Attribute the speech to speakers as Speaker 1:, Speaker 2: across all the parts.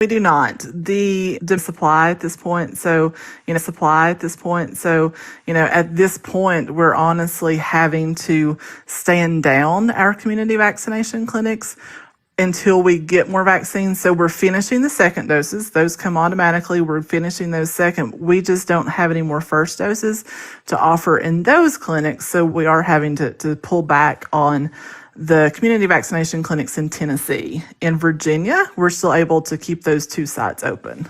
Speaker 1: We do not. The supply at this point. So, at this point, we're honestly having to stand down our community vaccination clinics until we get more vaccines. So we're finishing the second doses. Those come automatically. We're finishing those second. We just don't have any more first doses to offer in those clinics. So we are having to pull back on the community vaccination clinics in Tennessee. In Virginia, we're still able to keep those 2 sites open.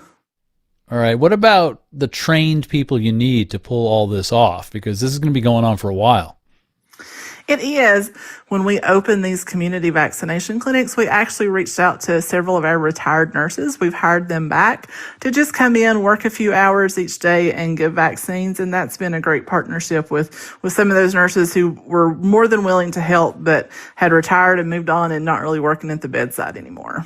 Speaker 2: All right. What about the trained people you need to pull all this off? Because this is going to be going on for a while.
Speaker 1: It is. When we opened these community vaccination clinics, we actually reached out to several of our retired nurses. We've hired them back to just come in, work a few hours each day and give vaccines. And that's been a great partnership with some of those nurses who were more than willing to help, but had retired and moved on and not really working at the bedside anymore.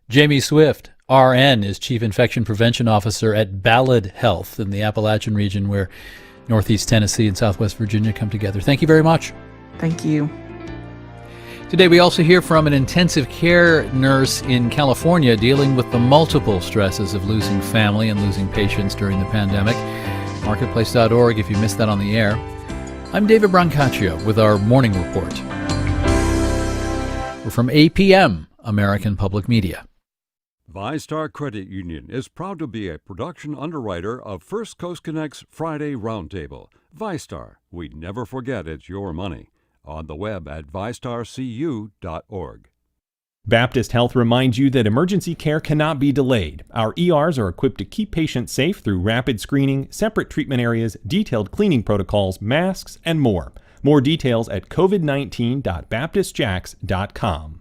Speaker 2: Jamie Swift, RN, is Chief Infection Prevention Officer at Ballad Health in the Appalachian region, where Northeast Tennessee and Southwest Virginia come together. Thank you very much.
Speaker 1: Thank you.
Speaker 2: Today we also hear from an intensive care nurse in California dealing with the multiple stresses of losing family and losing patients during the pandemic. Marketplace.org if you missed that on the air. I'm David Brancaccio with our morning report. We're from APM, American Public Media.
Speaker 3: ViStar Credit Union is proud to be a production underwriter of First Coast Connect's Friday Roundtable. ViStar, we never forget it's your money. On the web at vistarcu.org.
Speaker 4: Baptist Health reminds you that emergency care cannot be delayed. Our ERs are equipped to keep patients safe through rapid screening, separate treatment areas, detailed cleaning protocols, masks, and more. More details at covid19.baptistjacks.com.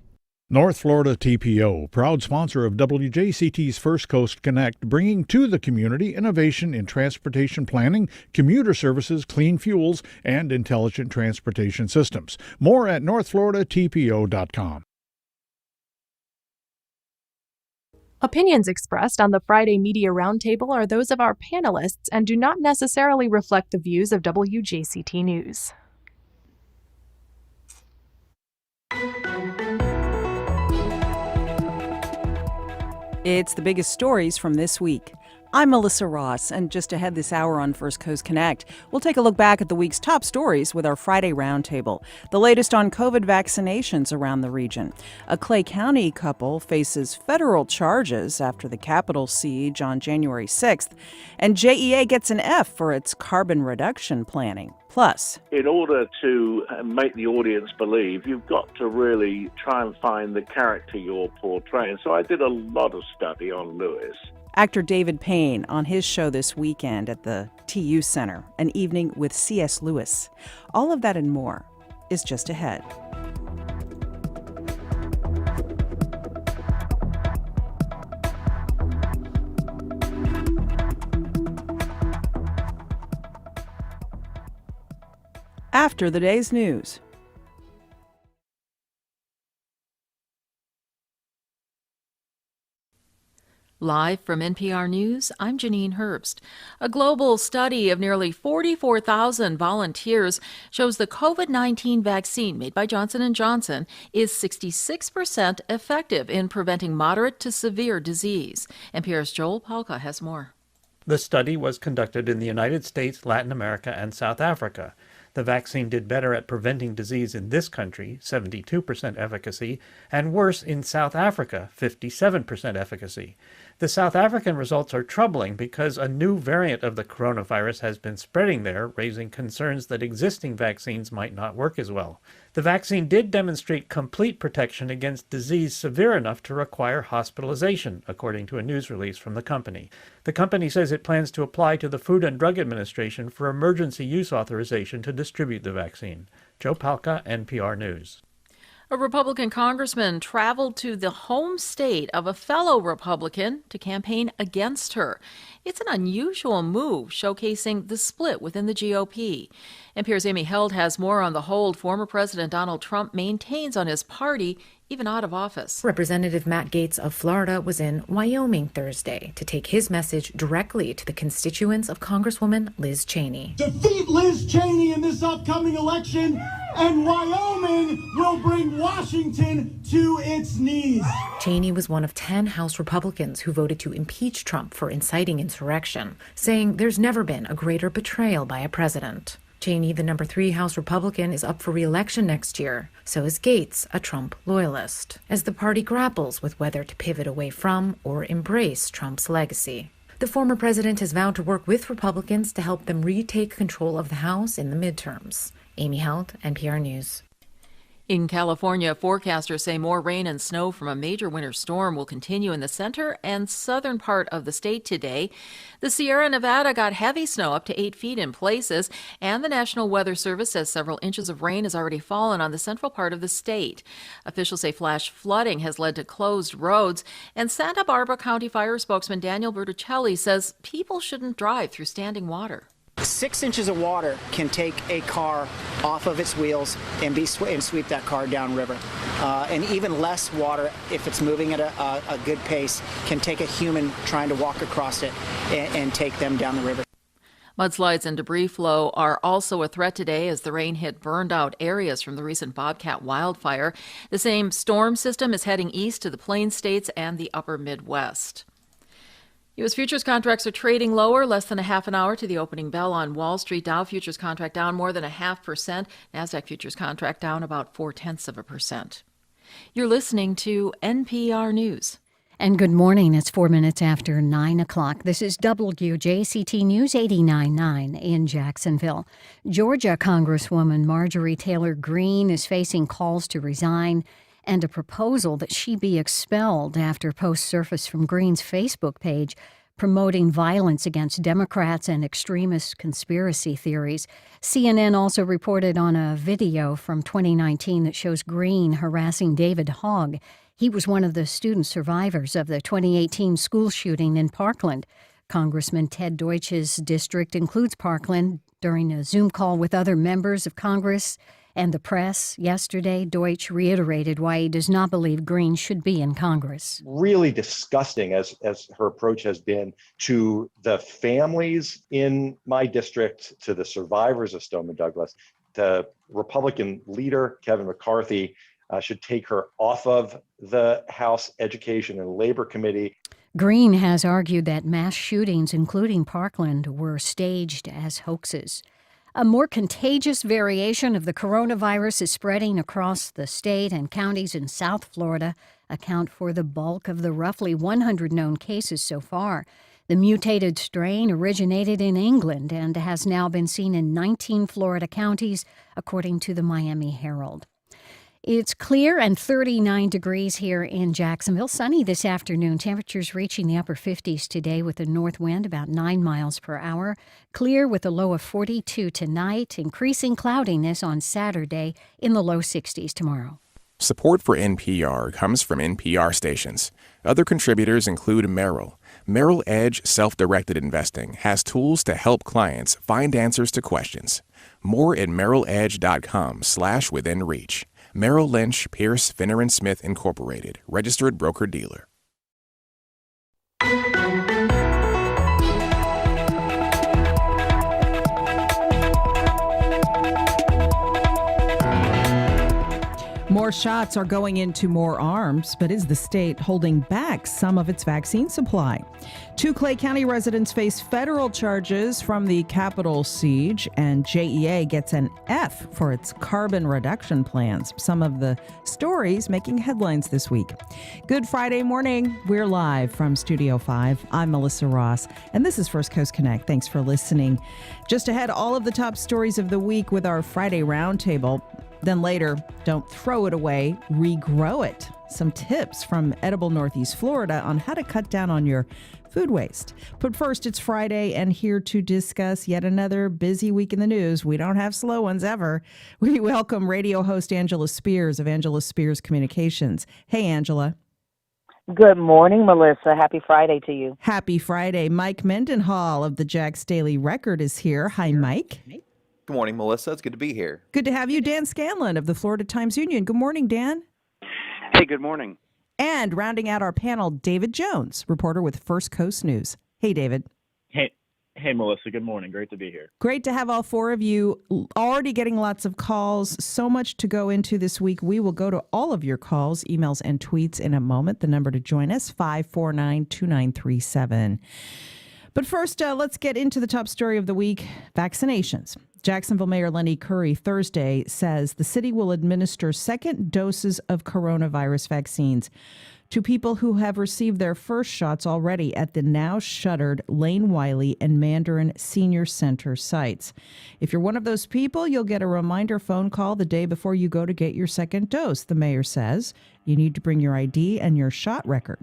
Speaker 5: North Florida TPO, proud sponsor of WJCT's First Coast Connect, bringing to the community innovation in transportation planning, commuter services, clean fuels, and intelligent transportation systems. More at northfloridatpo.com.
Speaker 6: Opinions expressed on the Friday Media Roundtable are those of our panelists and do not necessarily reflect the views of WJCT News.
Speaker 7: It's the biggest stories from this week. I'm Melissa Ross, and just ahead this hour on First Coast Connect, we'll take a look back at the week's top stories with our Friday Roundtable. The latest on COVID vaccinations around the region. A Clay County couple faces federal charges after the Capitol siege on January 6th, and JEA gets an F for its carbon reduction planning. Plus,
Speaker 8: in order to make the audience believe, you've got to really try and find the character you're portraying. So I did a lot of study on Lewis.
Speaker 7: actor David Payne on his show this weekend at the TU Center, An Evening with C.S. Lewis. All of that and more is just ahead. After the day's news.
Speaker 9: Live from NPR News, I'm Janine Herbst. A global study of nearly 44,000 volunteers shows the COVID-19 vaccine made by Johnson & Johnson is 66% effective in preventing moderate to severe disease. NPR's Joel Palca has more.
Speaker 10: The study was conducted in the United States, Latin America, and South Africa. The vaccine did better at preventing disease in this country, 72% efficacy, and worse in South Africa, 57% efficacy. The South African results are troubling because a new variant of the coronavirus has been spreading there, raising concerns that existing vaccines might not work as well. The vaccine did demonstrate complete protection against disease severe enough to require hospitalization, according to a news release from the company. The company says it plans to apply to the Food and Drug Administration for emergency use authorization to distribute the vaccine. Joe Palca, NPR News.
Speaker 9: A Republican congressman traveled to the home state of a fellow Republican to campaign against her. It's an unusual move, showcasing the split within the GOP. NPR's Amy Held has more on the hold former President Donald Trump maintains on his party, even out of office.
Speaker 11: Representative Matt Gaetz of Florida was in Wyoming Thursday to take his message directly to the constituents of Congresswoman Liz Cheney.
Speaker 12: Defeat Liz Cheney in this upcoming election, and Wyoming will bring Washington to its knees.
Speaker 11: Cheney was one of 10 House Republicans who voted to impeach Trump for inciting insurrection, saying there's never been a greater betrayal by a president. Cheney, the number 3 House Republican, is up for re-election next year. So is Gates, a Trump loyalist, as the party grapples with whether to pivot away from or embrace Trump's legacy. The former president has vowed to work with Republicans to help them retake control of the House in the midterms. Amy Held, NPR News.
Speaker 9: In California, forecasters say more rain and snow from a major winter storm will continue in the center and southern part of the state today. The Sierra Nevada got heavy snow up to 8 feet in places, and the National Weather Service says several inches of rain has already fallen on the central part of the state. Officials say flash flooding has led to closed roads, and Santa Barbara County Fire spokesman Daniel Bertuccelli says people shouldn't drive through standing water.
Speaker 13: 6 inches of water can take a car off of its wheels and sweep that car downriver. And even less water, if it's moving at a good pace, can take a human trying to walk across it and take them down the river.
Speaker 9: Mudslides and debris flow are also a threat today as the rain hit burned out areas from the recent Bobcat wildfire. The same storm system is heading east to the Plains states and the upper Midwest. U.S. futures contracts are trading lower, less than a half an hour to the opening bell on Wall Street. Dow futures contract down more than 0.5%. NASDAQ futures contract down about 0.4%. You're listening to NPR News.
Speaker 14: And good morning. It's 4 minutes after 9 o'clock. This is WJCT News 89.9 in Jacksonville. Georgia Congresswoman Marjorie Taylor Greene is facing calls to resign and a proposal that she be expelled after posts surfaced from Greene's Facebook page promoting violence against Democrats and extremist conspiracy theories. CNN also reported on a video from 2019 that shows Greene harassing David Hogg. He was one of the student survivors of the 2018 school shooting in Parkland. Congressman Ted Deutsch's district includes Parkland. During a Zoom call with other members of Congress and the press yesterday, Deutsch reiterated why he does not believe Greene should be in Congress.
Speaker 15: Really disgusting as her approach has been to the families in my district, to the survivors of Stoneman Douglas. The Republican leader, Kevin McCarthy, should take her off of the House Education and Labor Committee.
Speaker 14: Greene has argued that mass shootings, including Parkland, were staged as hoaxes. A more contagious variation of the coronavirus is spreading across the state, and counties in South Florida account for the bulk of the roughly 100 known cases so far. The mutated strain originated in England and has now been seen in 19 Florida counties, according to the Miami Herald. It's clear and 39 degrees here in Jacksonville. Sunny this afternoon. Temperatures reaching the upper 50s today with a north wind about 9 miles per hour. Clear with a low of 42 tonight. Increasing cloudiness on Saturday in the low 60s tomorrow.
Speaker 16: Support for NPR comes from NPR stations. Other contributors include Merrill. Merrill Edge Self-Directed Investing has tools to help clients find answers to questions. More at merrilledge.com/withinreach. Merrill Lynch, Pierce, Finner & Smith, Incorporated, registered broker-dealer.
Speaker 7: More shots are going into more arms, but is the state holding back some of its vaccine supply? 2 Clay County residents face federal charges from the Capitol siege, and JEA gets an F for its carbon reduction plans. Some of the stories making headlines this week. Good Friday morning. We're live from Studio 5. I'm Melissa Ross, and this is First Coast Connect. Thanks for listening. Just ahead, all of the top stories of the week with our Friday Roundtable. Then later, don't throw it away, regrow it. Some tips from Edible Northeast Florida on how to cut down on your food waste. But first, it's Friday, and here to discuss yet another busy week in the news. We don't have slow ones ever. We welcome radio host Angela Spears of Angela Spears Communications. Hey, Angela.
Speaker 17: Good morning, Melissa. Happy Friday to you.
Speaker 7: Happy Friday. Mike Mendenhall of the Jax Daily Record is here. Hi, Mike.
Speaker 18: Good morning, Melissa. It's good to be here.
Speaker 7: Good to have you. Dan Scanlon of the Florida Times-Union. Good morning, Dan.
Speaker 19: Hey, good morning.
Speaker 7: And rounding out our panel, David Jones, reporter with First Coast News. Hey, David.
Speaker 19: Hey,
Speaker 20: Hey, Melissa. Good morning. Great to be here.
Speaker 7: Great to have all four of you. Already getting lots of calls. So much to go into this week. We will go to all of your calls, emails, and tweets in a moment. The number to join us, 549-2937. But first, let's get into the top story of the week, vaccinations. Jacksonville Mayor Lenny Curry Thursday says the city will administer second doses of coronavirus vaccines to people who have received their first shots already at the now shuttered Lane Wiley and Mandarin Senior Center sites. If you're one of those people, you'll get a reminder phone call the day before you go to get your second dose, the mayor says. You need to bring your ID and your shot record.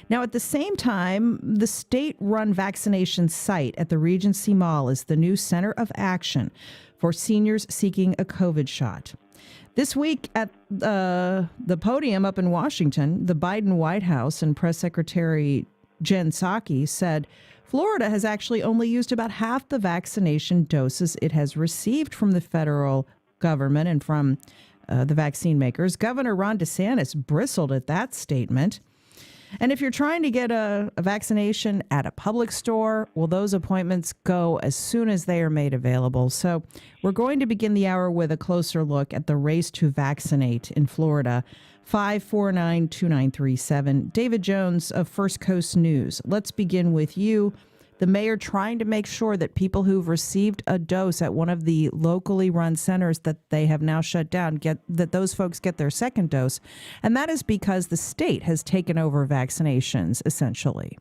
Speaker 7: Now, at the same time, the state-run vaccination site at the Regency Mall is the new center of action for seniors seeking a COVID shot. This week at the podium up in Washington, the Biden White House and Press Secretary Jen Psaki said Florida has actually only used about half the vaccination doses it has received from the federal government and from the vaccine makers. Governor Ron DeSantis bristled at that statement. And if you're trying to get a vaccination at a public store, well, those appointments go as soon as they are made available. So we're going to begin the hour with a closer look at the race to vaccinate in Florida. 549-2937. David Jones of First Coast News. Let's begin with you. The mayor trying to make sure that people who've received a dose at one of the locally run centers that they have now shut down, that those folks get their second dose. And that is because the state has taken over vaccinations, essentially.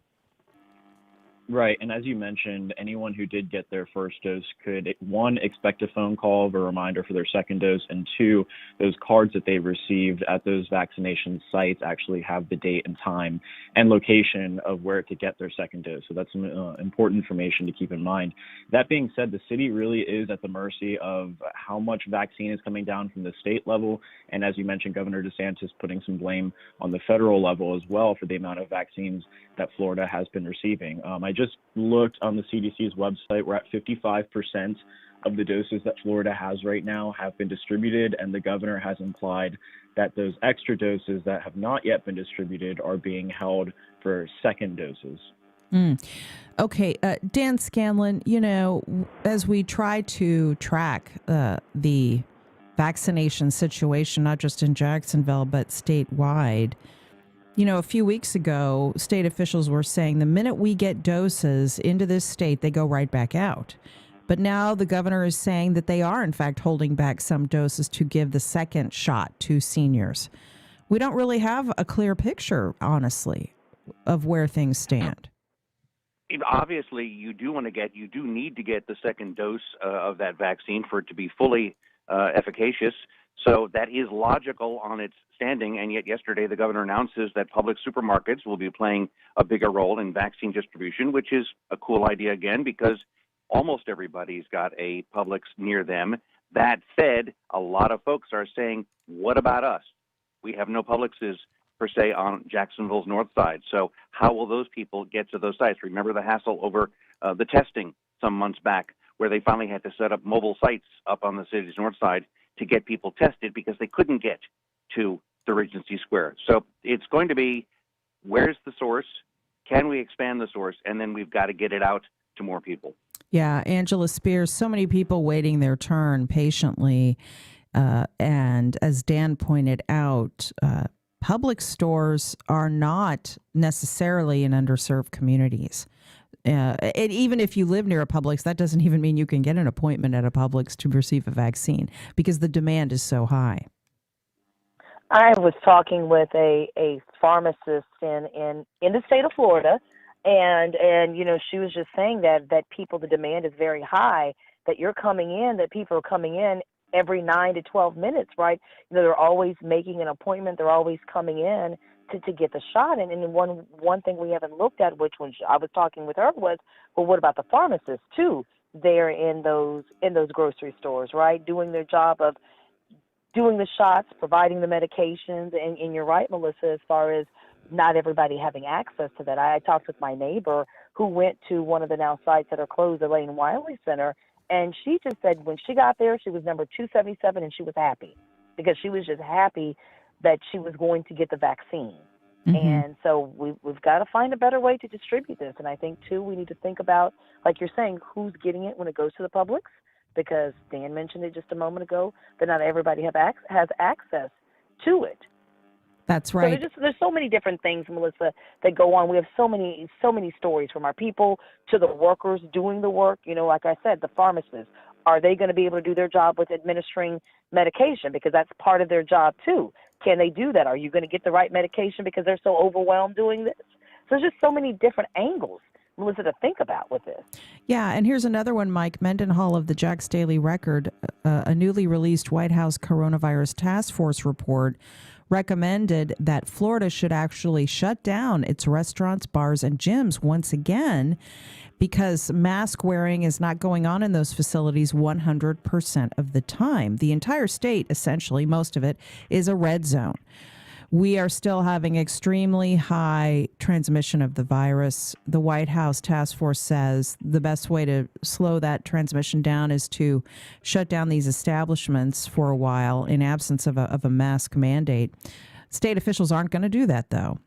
Speaker 20: Right. And as you mentioned, anyone who did get their first dose could, one, expect a phone call of a reminder for their second dose, and two, those cards that they received at those vaccination sites actually have the date and time and location of where to get their second dose. So that's some important information to keep in mind. That being said, the city really is at the mercy of how much vaccine is coming down from the state level. And as you mentioned, Governor DeSantis putting some blame on the federal level as well for the amount of vaccines that Florida has been receiving. I just looked on the CDC's website. We're at 55% of the doses that Florida has right now have been distributed, and the governor has implied that those extra doses that have not yet been distributed are being held for second doses.
Speaker 7: Okay, Dan Scanlon, as we try to track the vaccination situation, not just in Jacksonville, but statewide, a few weeks ago, state officials were saying the minute we get doses into this state, they go right back out. But now the governor is saying that they are, in fact, holding back some doses to give the second shot to seniors. We don't really have a clear picture, honestly, of where things stand.
Speaker 21: Obviously, you do need to get the second dose of that vaccine for it to be fully efficacious. So that is logical on its standing, and yet yesterday the governor announces that public supermarkets will be playing a bigger role in vaccine distribution, which is a cool idea again because almost everybody's got a Publix near them. That said, a lot of folks are saying, what about us? We have no Publixes per se on Jacksonville's north side. So how will those people get to those sites? Remember the hassle over the testing some months back where they finally had to set up mobile sites up on the city's north side to get people tested because they couldn't get to the Regency Square. So it's going to be, where's the source? Can we expand the source? And then we've got to get it out to more people.
Speaker 7: Yeah, Angela Spears, so many people waiting their turn patiently. And as Dan pointed out, public stores are not necessarily in underserved communities. And even if you live near a Publix, that doesn't even mean you can get an appointment at a Publix to receive a vaccine because the demand is so high.
Speaker 17: I was talking with a pharmacist in the state of Florida, and she was just saying that the demand is very high, that people are coming in every 9 to 12 minutes, right? They're always making an appointment, they're always coming in to get the shot. And one thing we haven't looked at, which when I was talking with her, was, well, what about the pharmacists too? They're in those grocery stores, right, doing their job of doing the shots, providing the medications. And you're right, Melissa, as far as not everybody having access to that. I talked with my neighbor who went to one of the now sites that are closed, the Lane Wiley Center, and she just said when she got there, she was number 277, and she was happy because she was just happy that she was going to get the vaccine. And so we've got to find a better way to distribute this. And I think, too, we need to think about, like you're saying, who's getting it when it goes to the Publix, because Dan mentioned it just a moment ago, that not everybody has access to it.
Speaker 7: That's right.
Speaker 17: So there's so many different things, Melissa, that go on. We have so many stories, from our people to the workers doing the work. Like I said, the pharmacists, are they going to be able to do their job with administering medication? Because that's part of their job too. Can they do that? Are you going to get the right medication because they're so overwhelmed doing this? So there's just so many different angles, Melissa, to think about with this.
Speaker 7: Yeah, and here's another one, Mike. Mendenhall of the Jack's Daily Record, a newly released White House Coronavirus Task Force report recommended that Florida should actually shut down its restaurants, bars, and gyms once again because mask wearing is not going on in those facilities 100% of the time. The entire state, essentially, most of it, is a red zone. We are still having extremely high transmission of the virus. The White House task force says the best way to slow that transmission down is to shut down these establishments for a while in absence of a mask mandate. State officials aren't going to do that, though.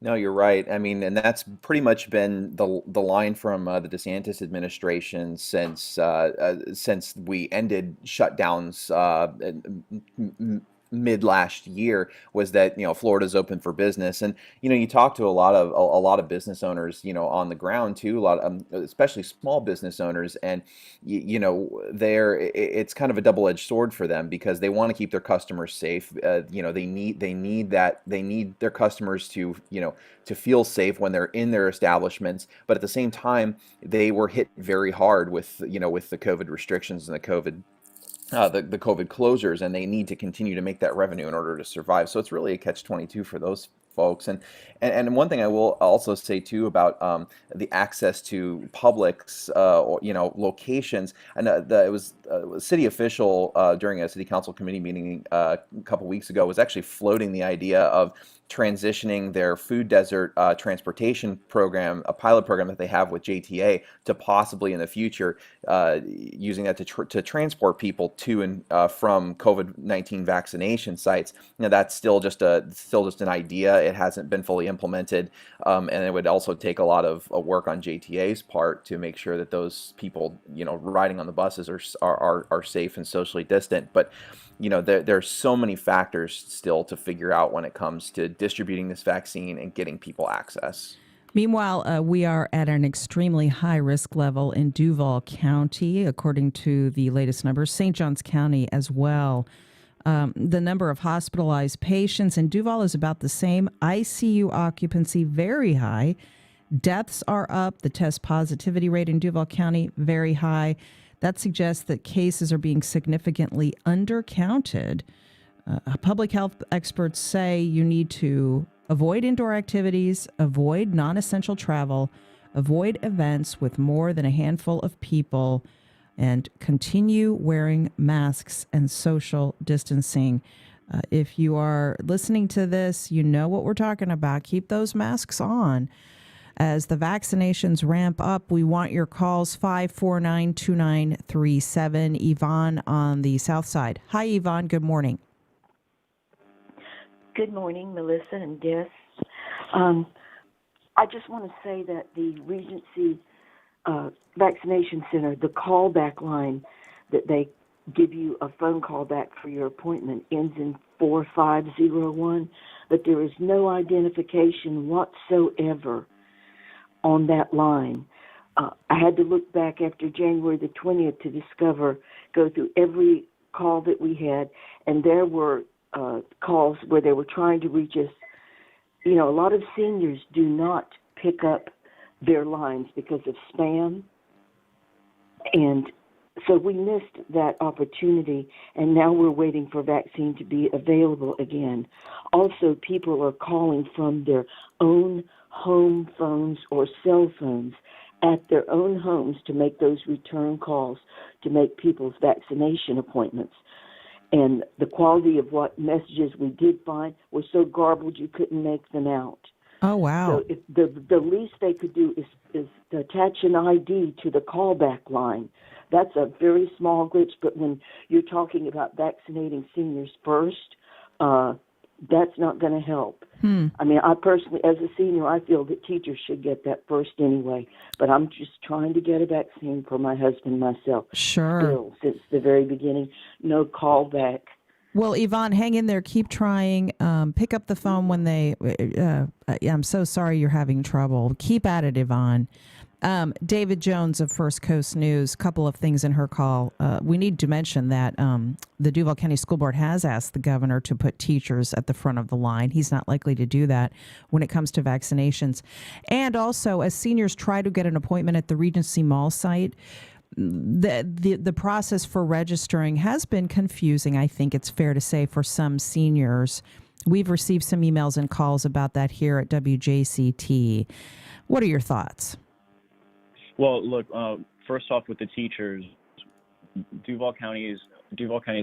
Speaker 18: No, you're right. I mean, and that's pretty much been the line from the DeSantis administration since we ended shutdowns mid last year, was that Florida's open for business. And you talk to a lot of business owners on the ground too, a lot of, especially small business owners, and it's kind of a double-edged sword for them because they want to keep their customers safe. They need their customers to to feel safe when they're in their establishments, but at the same time they were hit very hard with the COVID restrictions and the COVID closures, and they need to continue to make that revenue in order to survive. So it's really a catch-22 for those folks. And one thing I will also say too about the access to Publix locations, and it was a city official during a city council committee meeting a couple weeks ago was actually floating the idea of transitioning their food desert transportation program, a pilot program that they have with JTA, to possibly in the future using that to transport people to and from COVID-19 vaccination sites. That's still just an idea. It hasn't been fully implemented, and it would also take a lot of work on JTA's part to make sure that those people riding on the buses are safe and socially distant. But there's so many factors still to figure out when it comes to distributing this vaccine and getting people access.
Speaker 7: Meanwhile, we are at an extremely high risk level in Duval County, according to the latest numbers. St. Johns County as well. The number of hospitalized patients in Duval is about the same. ICU occupancy very high. Deaths are up. The test positivity rate in Duval County very high. That suggests that cases are being significantly undercounted. Public health experts say you need to avoid indoor activities, avoid non-essential travel, avoid events with more than a handful of people, and continue wearing masks and social distancing. If you are listening to this, you know what we're talking about. Keep those masks on. As the vaccinations ramp up, we want your calls. 549-2937. Yvonne on the south side. Hi, Yvonne. Good morning.
Speaker 1: Good morning, Melissa and Des. I just want to say that the Regency Vaccination Center, the callback line that they give you a phone call back for your appointment ends in 4501, but there is no identification whatsoever on that line. I had to look back after January the 20th to go through every call that we had, and there were calls where they were trying to reach us. A lot of seniors do not pick up their lines because of spam, and so we missed that opportunity, and now we're waiting for vaccine to be available again. Also, people are calling from their own home phones or cell phones at their own homes to make those return calls to make people's vaccination appointments. And the quality of what messages we did find were so garbled you couldn't make them out.
Speaker 7: Oh, wow.
Speaker 1: So the least they could do is to attach an ID to the callback line. That's a very small glitch, but when you're talking about vaccinating seniors first, that's not going to help. I mean, I personally, as a senior, I feel that teachers should get that first anyway. But I'm just trying to get a vaccine for my husband and myself.
Speaker 2: Sure.
Speaker 1: Still, since the very beginning, no callback.
Speaker 2: Well, Yvonne, hang in there. Keep trying. Pick up the phone when they. I'm so sorry you're having trouble. Keep at it, Yvonne. David Jones of First Coast News, couple of things in her call. We need to mention that the Duval County School Board has asked the governor to put teachers at the front of the line. He's not likely to do that when it comes to vaccinations. And also, as seniors try to get an appointment at the Regency Mall site, the process for registering has been confusing, I think it's fair to say, for some seniors. We've received some emails and calls about that here at WJCT. What are your thoughts?
Speaker 20: Well, look, first off, with the teachers, Duval County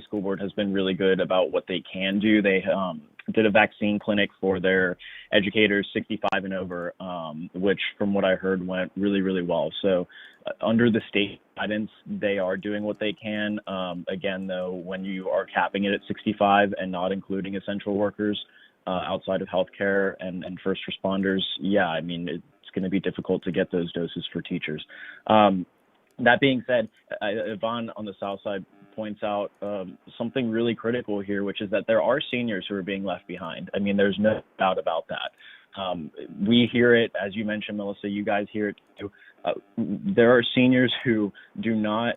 Speaker 20: School Board has been really good about what they can do. They did a vaccine clinic for their educators 65 and over, which from what I heard went really, really well. So under the state guidance, they are doing what they can. Again, though, when you are capping it at 65 and not including essential workers outside of healthcare and first responders, yeah, I mean, it's going to be difficult to get those doses for teachers. That being said, Yvonne on the South Side points out something really critical here, which is that there are seniors who are being left behind. I mean, there's no doubt about that. We hear it, as you mentioned, Melissa, you guys hear it too. There are seniors who do not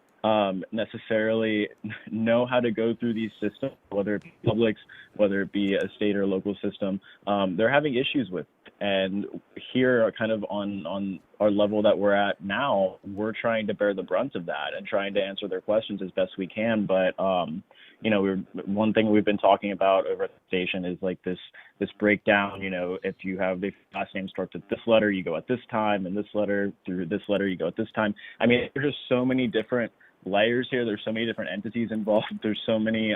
Speaker 20: necessarily know how to go through these systems, whether it be publics, whether it be a state or local system. They're having issues with. And here, kind of on our level that we're at now, we're trying to bear the brunt of that and trying to answer their questions as best we can. But one thing we've been talking about over at the station is like this breakdown. You know, if you have the last name starts with this letter, you go at this time, and this letter through this letter, you go at this time. I mean, there's just so many different layers here. There's so many different entities involved. There's so many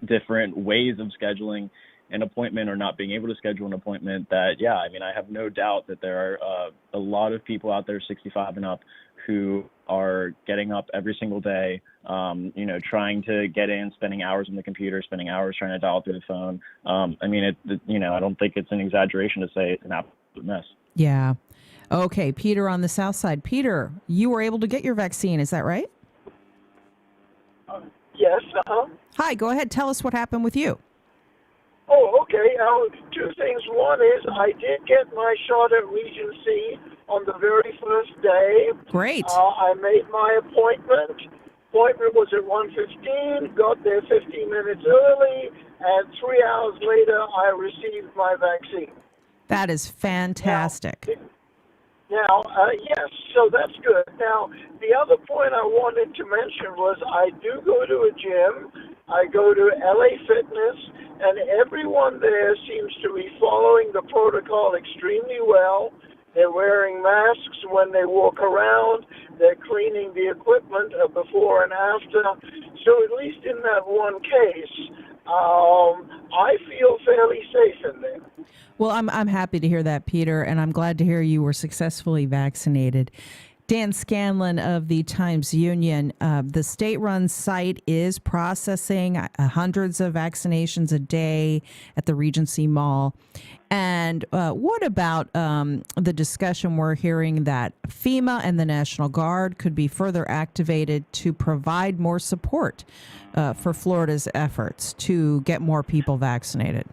Speaker 20: different ways of scheduling an appointment or not being able to schedule an appointment that, yeah, I mean, I have no doubt that there are a lot of people out there 65 and up who are getting up every single day, trying to get in, spending hours on the computer, spending hours trying to dial through the phone. I mean, I don't think it's an exaggeration to say it's an absolute mess.
Speaker 2: Yeah. Okay, Peter on the South Side. Peter, you were able to get your vaccine, is that right?
Speaker 22: Yes.
Speaker 2: Hi, go ahead. Tell us what happened with you.
Speaker 22: Oh, okay. Two things. One is I did get my shot at Regency on the very first day.
Speaker 2: Great.
Speaker 22: I made my appointment. Appointment was at 1:15. Got there 15 minutes early, and 3 hours later, I received my vaccine.
Speaker 2: That is fantastic.
Speaker 22: Now, yes, so that's good. Now, the other point I wanted to mention was I do go to a gym. I go to LA Fitness, and everyone there seems to be following the protocol extremely well. They're wearing masks when they walk around. They're cleaning the equipment before and after. So at least in that one case, I feel fairly safe in there.
Speaker 2: Well, I'm happy to hear that, Peter, and I'm glad to hear you were successfully vaccinated. Dan Scanlon of the Times-Union, the state-run site is processing hundreds of vaccinations a day at the Regency Mall. And what about the discussion we're hearing that FEMA and the National Guard could be further activated to provide more support for Florida's efforts to get more people vaccinated?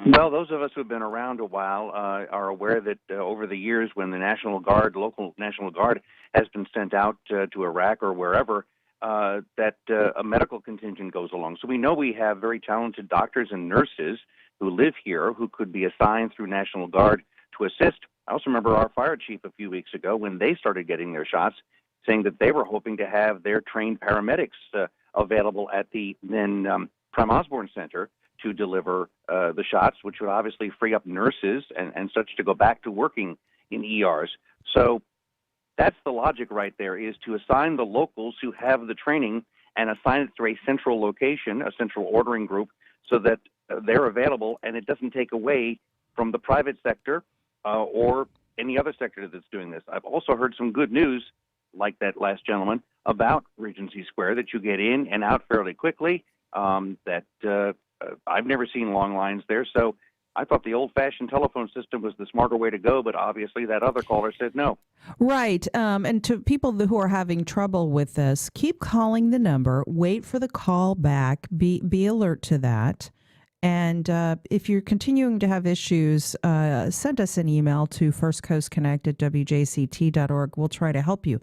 Speaker 21: Well, those of us who have been around a while are aware that over the years when the National Guard, local National Guard, has been sent out to Iraq or wherever, that a medical contingent goes along. So we know we have very talented doctors and nurses who live here who could be assigned through National Guard to assist. I also remember our fire chief a few weeks ago when they started getting their shots, saying that they were hoping to have their trained paramedics available at the then Prem Osborne Center to deliver the shots, which would obviously free up nurses and such to go back to working in ERs. So that's the logic right there, is to assign the locals who have the training and assign it through a central location, a central ordering group, so that they're available and it doesn't take away from the private sector or any other sector that's doing this. I've also heard some good news, like that last gentleman, about Regency Square, that you get in and out fairly quickly, that I've never seen long lines there. So I thought the old-fashioned telephone system was the smarter way to go, but obviously that other caller said no.
Speaker 2: Right. And to people who are having trouble with this, keep calling the number, wait for the call back, be alert to that. And if you're continuing to have issues, send us an email to firstcoastconnect@wjct.org. We'll try to help you.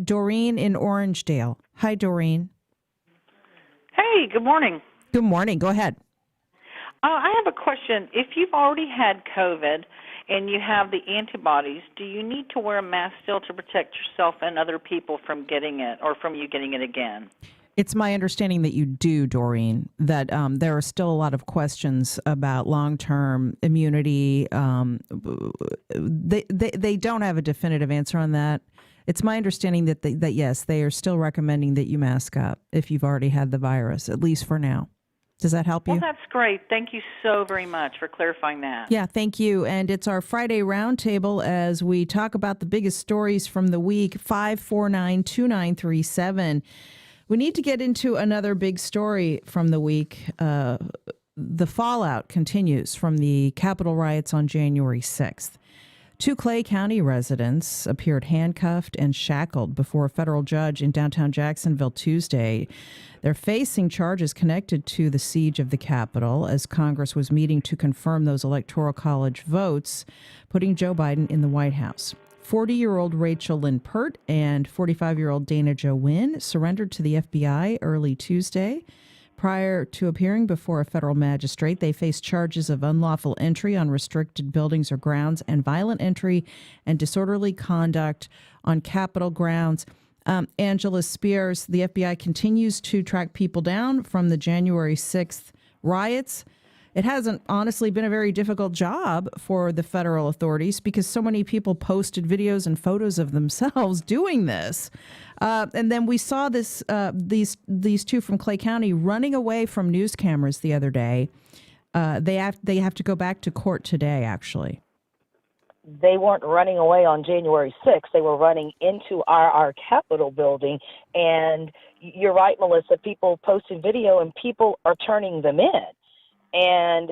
Speaker 2: Doreen in Orangedale. Hi, Doreen.
Speaker 3: Hey, good morning.
Speaker 2: Good morning. Go ahead.
Speaker 3: I have a question. If you've already had COVID and you have the antibodies, do you need to wear a mask still to protect yourself and other people from getting it or from you getting it again?
Speaker 2: It's my understanding that you do, Doreen, that there are still a lot of questions about long-term immunity. They don't have a definitive answer on that. It's my understanding that yes, they are still recommending that you mask up if you've already had the virus, at least for now. Does that help you?
Speaker 3: Well, that's great. Thank you so very much for clarifying that.
Speaker 2: Yeah, thank you. And it's our Friday Roundtable as we talk about the biggest stories from the week. 549-2937. We need to get into another big story from the week. The fallout continues from the Capitol riots on January 6th. 2 Clay County residents appeared handcuffed and shackled before a federal judge in downtown Jacksonville Tuesday. They're facing charges connected to the siege of the Capitol as Congress was meeting to confirm those Electoral College votes, putting Joe Biden in the White House. 40-year-old Rachel Lynn Pert and 45-year-old Dana Jo Wynn surrendered to the FBI early Tuesday. Prior to appearing before a federal magistrate, they faced charges of unlawful entry on restricted buildings or grounds and violent entry and disorderly conduct on Capitol grounds. Angela Spears, the FBI continues to track people down from the January 6th riots. It hasn't honestly been a very difficult job for the federal authorities because so many people posted videos and photos of themselves doing this. And then we saw these two from Clay County running away from news cameras the other day. They have to go back to court today, actually.
Speaker 17: They weren't running away on January 6th. They were running into our Capitol building. And you're right, Melissa, people posted video and people are turning them in. And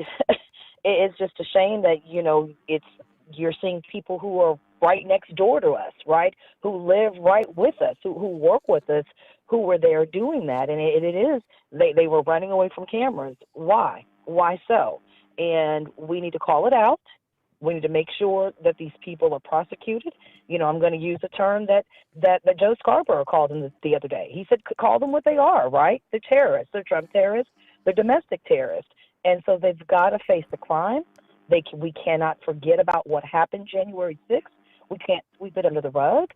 Speaker 17: it's just a shame that, you're seeing people who are right next door to us, right, who live right with us, who work with us, who were there doing that. And they were running away from cameras. Why? Why so? And we need to call it out. We need to make sure that these people are prosecuted. I'm going to use a term that Joe Scarborough called them the other day. He said, call them what they are, right? They're terrorists. They're Trump terrorists. They're domestic terrorists. And so they've got to face the crime. We cannot forget about what happened January 6th. We can't sweep it under the rug.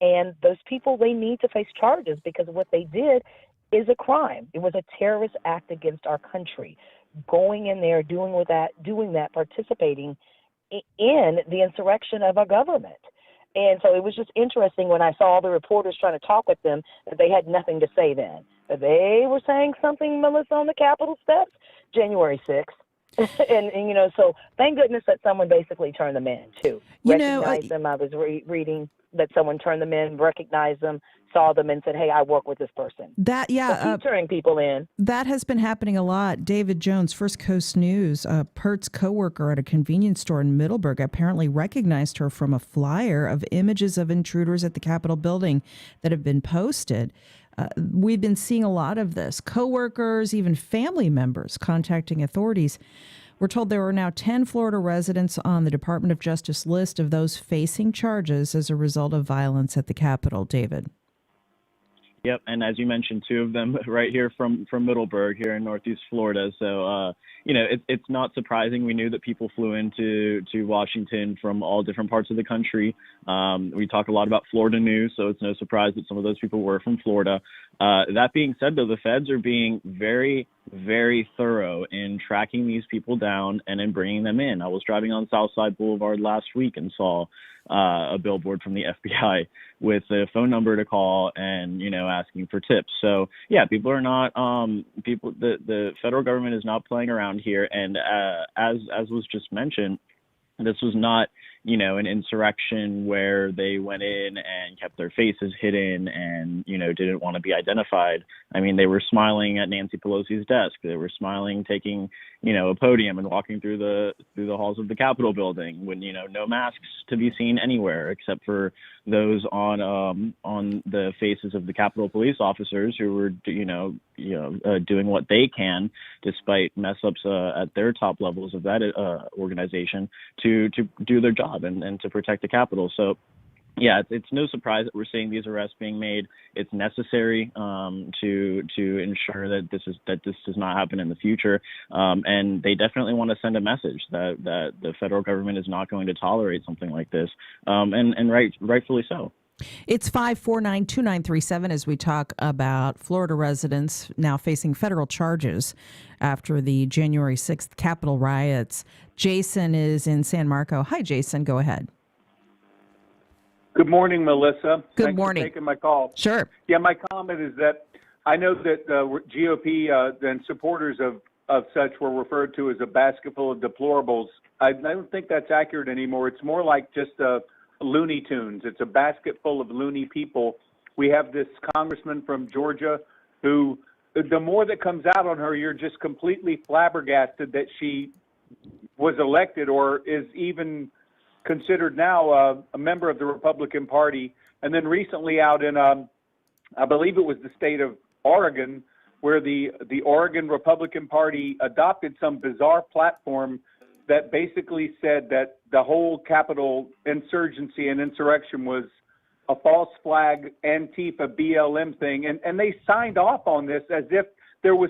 Speaker 17: And those people, they need to face charges because what they did is a crime. It was a terrorist act against our country. Going in there, doing that, participating in the insurrection of our government. And so it was just interesting when I saw all the reporters trying to talk with them that they had nothing to say then. They were saying something, Melissa, on the Capitol steps, January 6th. and so thank goodness that someone basically turned them in, too. Recognized them. I was reading that someone turned them in, recognized them, saw them, and said, hey, I work with this person. So keep turning people in.
Speaker 2: That has been happening a lot. David Jones, First Coast News, Pert's coworker at a convenience store in Middleburg apparently recognized her from a flyer of images of intruders at the Capitol building that have been posted. We've been seeing a lot of this. Coworkers, even family members contacting authorities. We're told there are now 10 Florida residents on the Department of Justice list of those facing charges as a result of violence at the Capitol. David.
Speaker 20: Yep, and as you mentioned, 2 of them right here from Middleburg here in Northeast Florida. So, it's not surprising. We knew that people flew into Washington from all different parts of the country. We talk a lot about Florida news, so it's no surprise that some of those people were from Florida. That being said, though, the feds are being very, very thorough in tracking these people down and in bringing them in. I was driving on Southside Boulevard last week and saw a billboard from the FBI with a phone number to call and, asking for tips. So, yeah, people are not, the federal government is not playing around here. And as was just mentioned, this was not an insurrection where they went in and kept their faces hidden and, didn't want to be identified. I mean, they were smiling at Nancy Pelosi's desk. They were smiling, taking, a podium and walking through the halls of the Capitol building when, no masks to be seen anywhere except for those on the faces of the Capitol police officers who were, doing what they can despite mess ups at their top levels of that organization to do their job and to protect the Capitol. So, yeah, it's no surprise that we're seeing these arrests being made. It's necessary to ensure that this does not happen in the future. And they definitely want to send a message that the federal government is not going to tolerate something like this, and rightfully so.
Speaker 2: It's 549-2937 as we talk about Florida residents now facing federal charges after the January 6th Capitol riots. Jason is in San Marco. Hi, Jason. Go ahead.
Speaker 4: Good morning, Melissa.
Speaker 2: Good morning.
Speaker 4: Thanks for taking my call.
Speaker 2: Sure.
Speaker 4: Yeah, my comment is that I know that GOP and supporters of such were referred to as a basket full of deplorables. I don't think that's accurate anymore. It's more like just Looney Tunes. It's a basket full of loony people. We have this congressman from Georgia who, the more that comes out on her, you're just completely flabbergasted that she was elected or is even considered now a member of the Republican Party. And then recently out in, I believe it was the state of Oregon, where the Oregon Republican Party adopted some bizarre platform that basically said that the whole Capitol insurgency and insurrection was a false flag, Antifa, BLM thing. And they signed off on this as if there was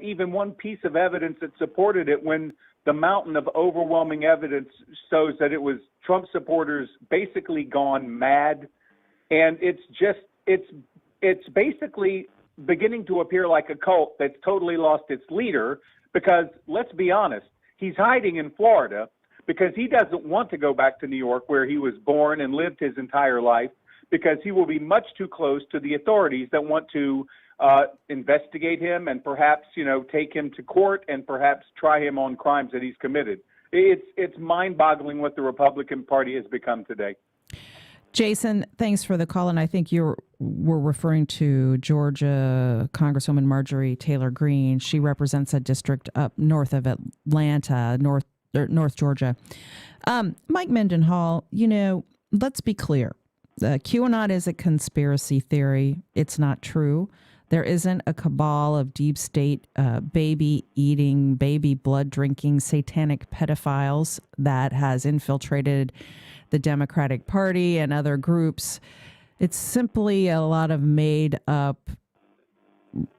Speaker 4: even one piece of evidence that supported it, when the mountain of overwhelming evidence shows that it was Trump supporters basically gone mad. And it's basically beginning to appear like a cult that's totally lost its leader, because let's be honest, he's hiding in Florida because he doesn't want to go back to New York, where he was born and lived his entire life, because he will be much too close to the authorities that want to investigate him and perhaps, take him to court and perhaps try him on crimes that he's committed. It's mind-boggling what the Republican Party has become today.
Speaker 2: Jason, thanks for the call. And I think you were referring to Georgia Congresswoman Marjorie Taylor Greene. She represents a district up north of Atlanta, North Georgia. Mike Mendenhall, let's be clear. QAnon is a conspiracy theory. It's not true. There isn't a cabal of deep state, baby-eating, baby blood-drinking, satanic pedophiles that has infiltrated the Democratic Party and other groups. It's simply a lot of made-up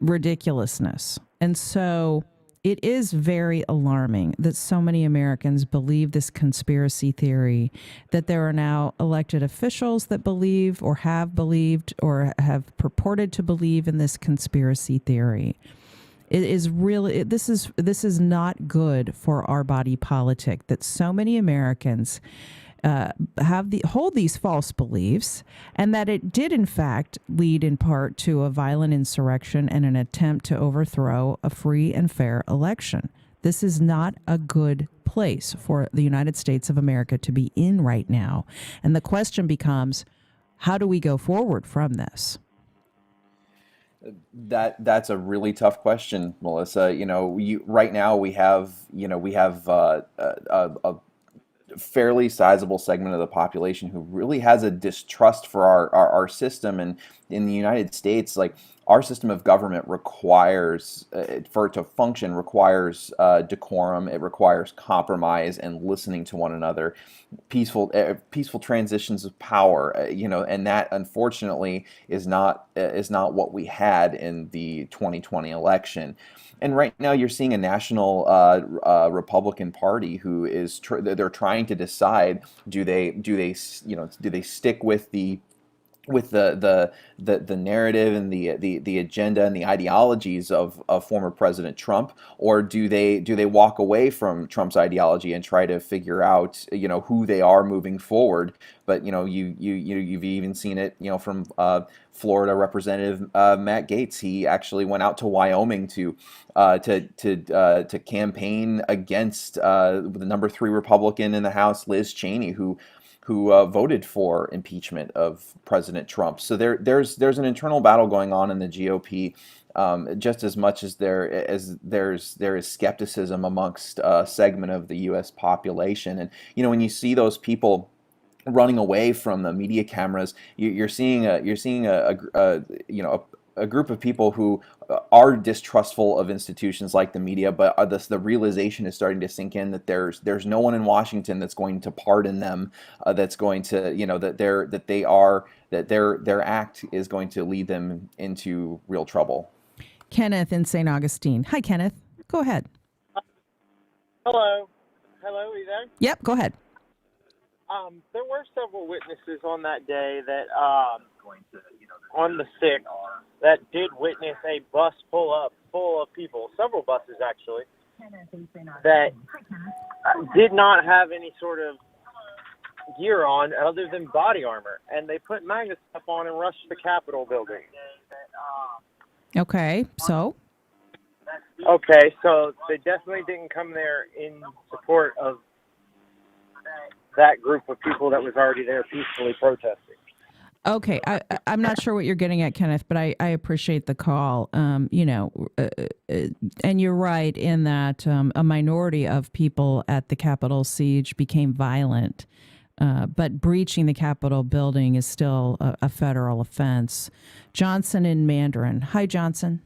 Speaker 2: ridiculousness. And so it is very alarming that so many Americans believe this conspiracy theory, that there are now elected officials that believe or have believed or have purported to believe in this conspiracy theory. It is really, this is not good for our body politic, that so many Americans hold these false beliefs, and that it did in fact lead in part to a violent insurrection and an attempt to overthrow a free and fair election. This is not a good place for the United States of America to be in right now. And the question becomes, how do we go forward from this?
Speaker 18: That's a really tough question, Melissa. Right now we have a fairly sizable segment of the population who really has a distrust for our system. And in the United States, like, our system of government requires, for it to function, requires decorum. It requires compromise and listening to one another, peaceful transitions of power. And that unfortunately is not what we had in the 2020 election. And right now, you're seeing a national Republican Party who is they're trying to decide, do they stick with the with the narrative and the agenda and the ideologies of former President Trump, or do they walk away from Trump's ideology and try to figure out who they are moving forward? But you've even seen it from Florida Representative Matt Gaetz. He actually went out to Wyoming to campaign against the number 3 Republican in the House, Liz Cheney, who voted for impeachment of President Trump. So there's an internal battle going on in the GOP, just as much as there is skepticism amongst a segment of the U.S. population. And when you see those people running away from the media cameras, you're seeing a group of people who are distrustful of institutions like the media, but the realization is starting to sink in that there's no one in Washington that's going to pardon them, that's going to that their act is going to lead them into real trouble.
Speaker 2: Kenneth in St. Augustine. Hi, Kenneth. Go ahead.
Speaker 5: Hello, are you there?
Speaker 2: Yep, go ahead.
Speaker 5: There were several witnesses on that day that on the 6th that did witness a bus pull up full of people, several buses actually, that did not have any sort of gear on other than body armor, and they put MAGA stuff on and rushed the Capitol building.
Speaker 2: Okay, so
Speaker 5: they definitely didn't come there in support of that group of people that was already there peacefully protesting.
Speaker 2: Okay, I'm not sure what you're getting at, Kenneth, but I appreciate the call. And you're right in that a minority of people at the Capitol siege became violent, but breaching the Capitol building is still a federal offense. Johnson in Mandarin. Hi, Johnson.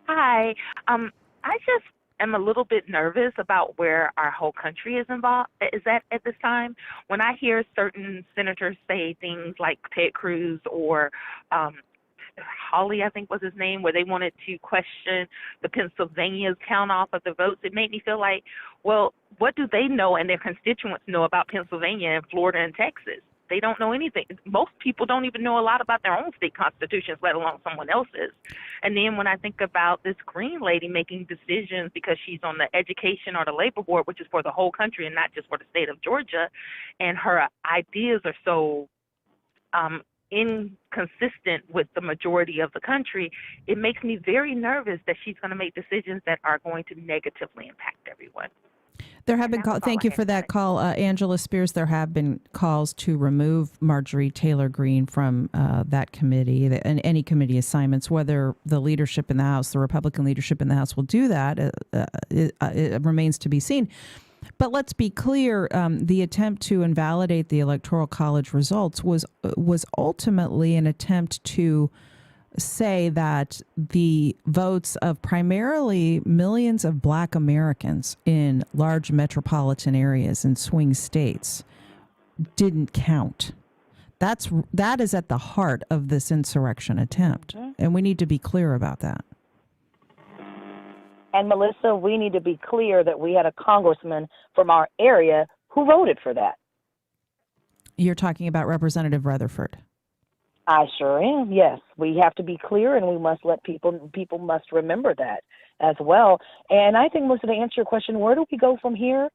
Speaker 6: Hi. I just am a little bit nervous about where our whole country is at this time. When I hear certain senators say things like Ted Cruz or Hawley, I think was his name, where they wanted to question the Pennsylvania's count off of the votes, it made me feel like, well, what do they know and their constituents know about Pennsylvania and Florida and Texas? They don't know anything. Most people don't even know a lot about their own state constitutions, let alone someone else's. And then when I think about this Green lady making decisions because she's on the education or the labor board, which is for the whole country and not just for the state of Georgia, and her ideas are so inconsistent with the majority of the country, it makes me very nervous that she's going to make decisions that are going to negatively impact everyone.
Speaker 2: There have been calls. Thank you for that call, Angela Spears. There have been calls to remove Marjorie Taylor Greene from that committee and any committee assignments. Whether the leadership in the House, the Republican leadership in the House, will do that, it remains to be seen. But let's be clear: the attempt to invalidate the Electoral College results was ultimately an attempt to say that the votes of primarily millions of Black Americans in large metropolitan areas and swing states didn't count. That is at the heart of this insurrection attempt, and we need to be clear about that.
Speaker 17: And Melissa, we need to be clear that we had a congressman from our area who voted for that.
Speaker 2: You're talking about Representative Rutherford.
Speaker 17: I sure am. Yes, we have to be clear, and we must let people must remember that as well. And I think, Melissa, to answer your question, where do we go from here?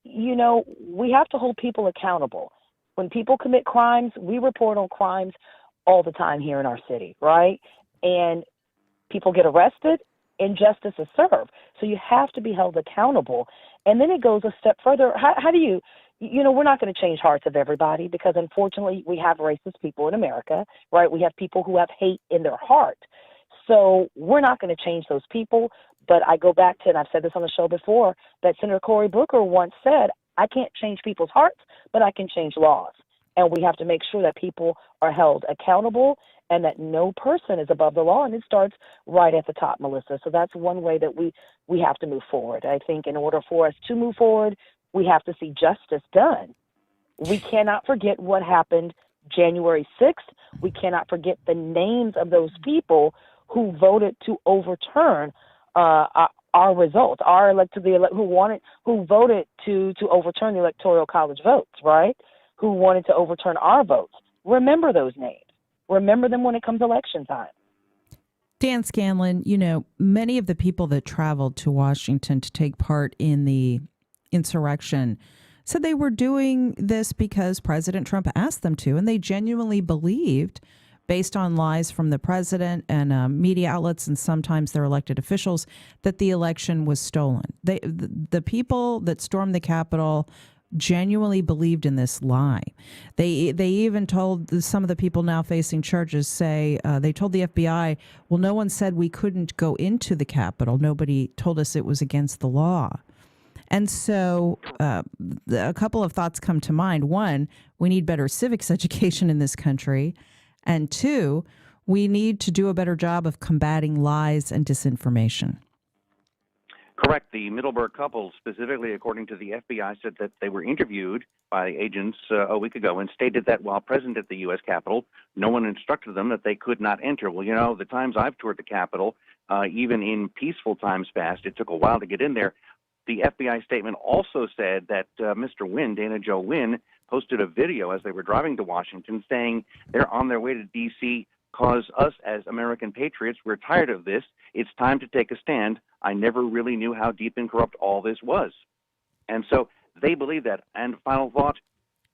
Speaker 17: We have to hold people accountable. When people commit crimes, we report on crimes all the time here in our city, right? And people get arrested, and justice is served. So you have to be held accountable. And then it goes a step further. How do you? We're not going to change hearts of everybody because, unfortunately, we have racist people in America, right? We have people who have hate in their heart. So we're not going to change those people. But I go back to, and I've said this on the show before, that Senator Cory Booker once said, I can't change people's hearts, but I can change laws. And we have to make sure that people are held accountable and that no person is above the law. And it starts right at the top, Melissa. So that's one way that we have to move forward. I think in order for us to move forward, we have to see justice done. We cannot forget what happened January 6th. We cannot forget the names of those people who voted to overturn our results, who voted to overturn the Electoral College votes, right? Who wanted to overturn our votes. remember those names. Remember them when it comes election time.
Speaker 2: Dan Scanlon, many of the people that traveled to Washington to take part in the insurrection said they were doing this because President Trump asked them to, and they genuinely believed, based on lies from the president and media outlets and sometimes their elected officials, that the election was stolen. The people that stormed the Capitol genuinely believed in this lie. They even told some of the people now facing charges they told the FBI, well, no one said we couldn't go into the Capitol. Nobody told us it was against the law. And so a couple of thoughts come to mind. One, we need better civics education in this country. And two, we need to do a better job of combating lies and disinformation.
Speaker 21: Correct. The Middleburg couple, specifically according to the FBI, said that they were interviewed by agents a week ago and stated that while present at the U.S. Capitol, no one instructed them that they could not enter. Well, the times I've toured the Capitol, even in peaceful times past, it took a while to get in there. The FBI statement also said that Mr. Wynn, Dana Joe Wynn, posted a video as they were driving to Washington saying they're on their way to D.C. because us as American patriots, we're tired of this. It's time to take a stand. I never really knew how deep and corrupt all this was. And so they believe that. And final thought,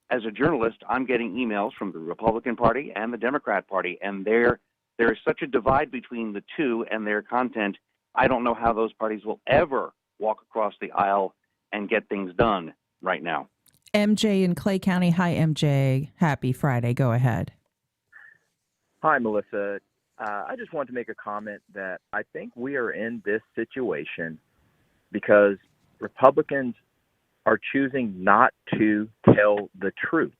Speaker 21: as a journalist, I'm getting emails from the Republican Party and the Democrat Party, and there is such a divide between the two and their content. I don't know how those parties will ever walk across the aisle and get things done right now.
Speaker 2: MJ in Clay County. Hi, MJ. Happy Friday. Go ahead.
Speaker 8: Hi, Melissa. I just wanted to make a comment that I think we are in this situation because Republicans are choosing not to tell the truth.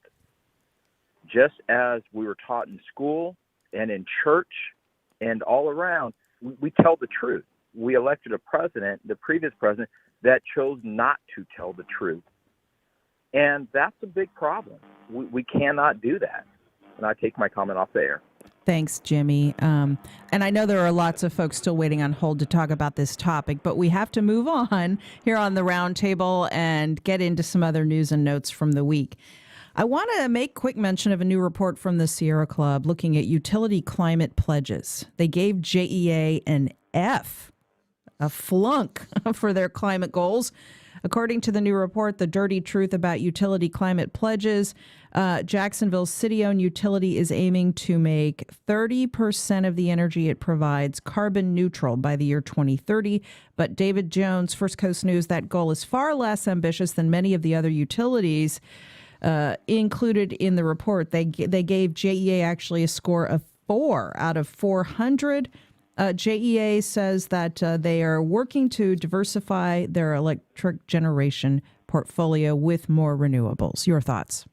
Speaker 8: Just as we were taught in school and in church and all around, we tell the truth. We elected a president, the previous president, that chose not to tell the truth. And that's a big problem. We cannot do that. And I take my comment off the air.
Speaker 2: Thanks, Jimmy. And I know there are lots of folks still waiting on hold to talk about this topic, but we have to move on here on the Roundtable and get into some other news and notes from the week. I want to make quick mention of a new report from the Sierra Club looking at utility climate pledges. They gave JEA an F, a flunk for their climate goals. According to the new report, The Dirty Truth About Utility Climate Pledges, Jacksonville's city-owned utility is aiming to make 30% of the energy it provides carbon neutral by the year 2030. But David Jones, First Coast News, that goal is far less ambitious than many of the other utilities included in the report. They gave JEA actually a score of 4 out of 400. JEA says that they are working to diversify their electric generation portfolio with more renewables. Your thoughts?